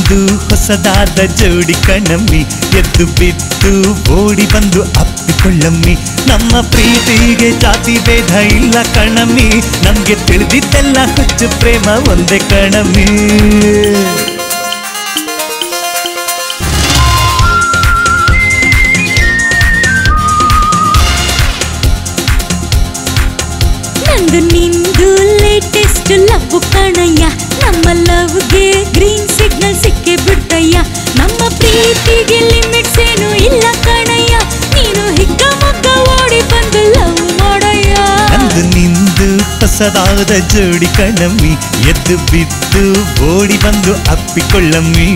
ನಿಂದು ಹೊಸದಾದ ಜೋಡಿ ಕಣಮ್ಮಿ ಎದ್ದು ಬಿದ್ದು ಓಡಿ ಬಂದು ಅಪ್ಪಿಕೊಳ್ಳಮ್ಮಿ ನಮ್ಮ ಪ್ರೀತಿಗೆ ಜಾತಿ ಭೇದ ಇಲ್ಲ ಕಣಮ್ಮಿ ನಮ್ಗೆ ತಿಳಿದಿದ್ದೆಲ್ಲ ಹುಚ್ಚು ಪ್ರೇಮ ಒಂದೇ ಕಣಮ್ಮಿ ನಂದು ನಿಂದು ಲೇಟೆಸ್ಟ್ ಲವ್ ಕಣಯ್ಯ ನಮ್ಮ ಲವ್ಗೆ ಗ್ರೀನ್ ಸಿಗ್ನಲ್ ಸಿಕ್ಕೇ ಬಿಡ್ತಯ್ಯ ನಮ್ಮ ಪ್ರೀತಿಗೆ ಲಿಮಿಟ್ಸ್ ಏನು ಇಲ್ಲ ಕಣಯ್ಯ ನೀನು ಹಿಗ್ಗ ಮಗ್ಗ ಓಡಿ ಬಂದು ಲವ್ ಮಾಡಯ್ಯ ನಂದು ನಿಂದು ಹೊಸದಾದ ಜೋಡಿ ಕಣಮ್ಮಿ ಎದ್ದು ಬಿದ್ದು ಓಡಿ ಬಂದು ಅಪ್ಪಿಕೊಳ್ಳಮ್ಮಿ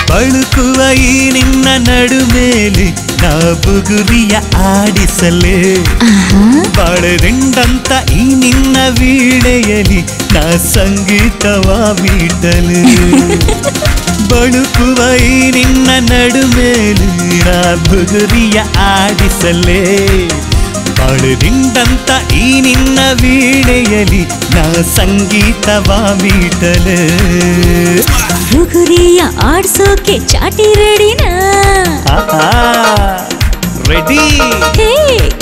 ಬಳುಕುವ ಈ ನಿನ್ನ ನಡುಮೇಲಿ ನಾ ಬುಗುರಿಯ ಆಡಿಸಲೇ ಬಾಳರಿಂಡಂತ ಈ ನಿನ್ನ ವೀಣೆಯಲಿ ನಾ ಸಂಗೀತವ ಮೀಟಲು ಬಳುಕುವ ಈ ನಿನ್ನ ನಡುಮೇಲಿ ನಾ ಬುಗುರಿಯ ಆಡಿಸಲೇ ಬಾಳರಿಂಡಂತ ಈ ನಿನ್ನ ವೀಣೆಯಲಿ ನಾ ಸಂಗೀತವ ಮೀಟಲು ಬುಗುರಿಯ ಆಡ್ಸೋಕೆ ಚಾಟಿ ರೆಡಿನಾ ರೆಡಿ ಹೇ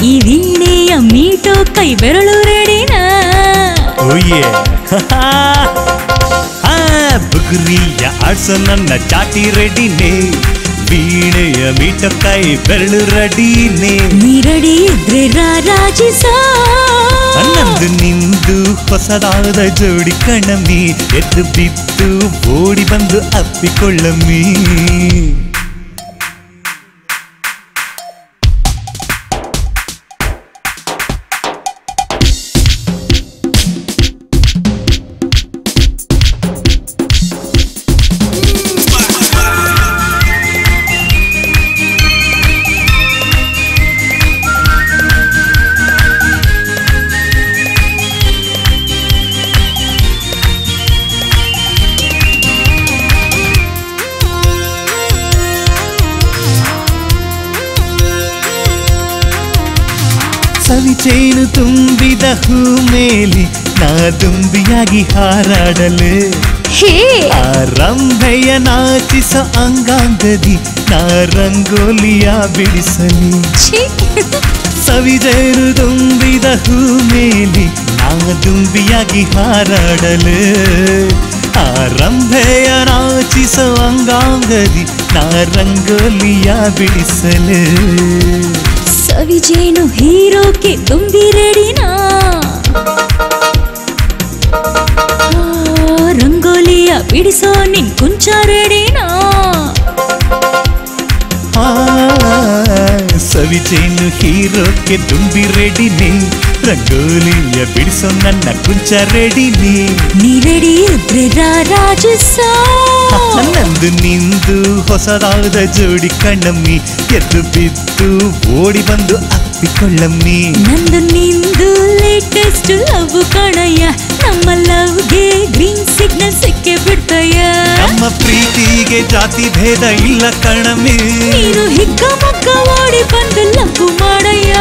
ಈ ವೀಣೆಯ ಮೀಟೋ ಕೈ ಬೆರಳು ರೆಡಿನಾ ಓಯೆ ಬುಗುರಿಯ ಆಡ್ಸೋ ನನ್ನ ಚಾಟಿ ರೆಡಿನೇ ವೀಣೆಯ ಮೀಟೋ ಕೈ ಬೆರಳು ರೆಡಿನೇ ನೀ ರೆಡಿ ಇದ್ರೆ ರಾರಾಜಿಸೋ ನಂದು ನಿಂದು ಹೊಸದಾದ ಜೋಡಿ ಕಣಮ್ಮಿ ಎದ್ದು ಬಿದ್ದು ಓಡಿ ಬಂದು ಅಪ್ಪಿಕೊಳ್ಳಮ್ಮಿ ಸವಿಚೇನು ತುಂಬಿದ ಹೂ ಮೇಲಿ ನಾ ದುಂಬಿಯಾಗಿ ಹಾರಾಡಲು ಆ ರಂಭೆಯ ನಾಚಿಸ ಅಂಗಾಂಗದಿ ನಾ ರಂಗೋಲಿಯ ಬಿಡಿಸಲಿ ಸವಿಜೇನು ತುಂಬಿದ ಹೂ ಮೇಲಿ ನಾ ದುಂಬಿಯಾಗಿ ಹಾರಾಡಲು ಆ ರಂಭೆಯ ನಾಚಿಸ ಅಂಗಾಂಗದಿ ನಾ ರಂಗೋಲಿಯ ಬಿಡಿಸಲು ಸವಿಜೇನು ಹೀರೋಕೆ ತುಂಬಿ ರೆಡಿನಾ ರಂಗೋಲಿಯ ಬಿಡಿಸೋ ನಿನ್ ಕುಂಚ ರೆಡಿನಾ ಸವಿಜೇನು ಹೀರೋಕೆ ತುಂಬಿ ರೆಡಿನೇ ರಂಗೋಲಿಯ ಬಿಡಿಸೋ ನನ್ನ ಕುಂಚ ರೆಡಿನೇ ನೀ ರೆಡಿ ಇದ್ರೆ ರಾರಾಜಿಸೋ ನಂದು ನಿಂದು ಹೊಸದಾದ ಜೋಡಿ ಕಣಮ್ಮಿ ಎದ್ದು ಬಿದ್ದು ಓಡಿ ಬಂದು ಅಪ್ಪಿಕೊಳ್ಳಮ್ಮಿ ನಂದು ನಿಂದು ಲೇಟೆಸ್ಟ್ ಲವ್ ಕಣಯ್ಯ ನಮ್ಮ ಲವ್ಗೆ ಗ್ರೀನ್ ಸಿಗ್ನಲ್ ಸಿಕ್ಕೇ ಬಿಡ್ತಯ್ಯ ನಮ್ಮ ಪ್ರೀತಿಗೆ ಜಾತಿ ಭೇದ ಇಲ್ಲ ಕಣಮ್ಮಿ ನೀನು ಹಿಗ್ಗ ಮಗ್ಗ ಓಡಿ ಬಂದು ಲವ್ ಮಾಡಯ್ಯ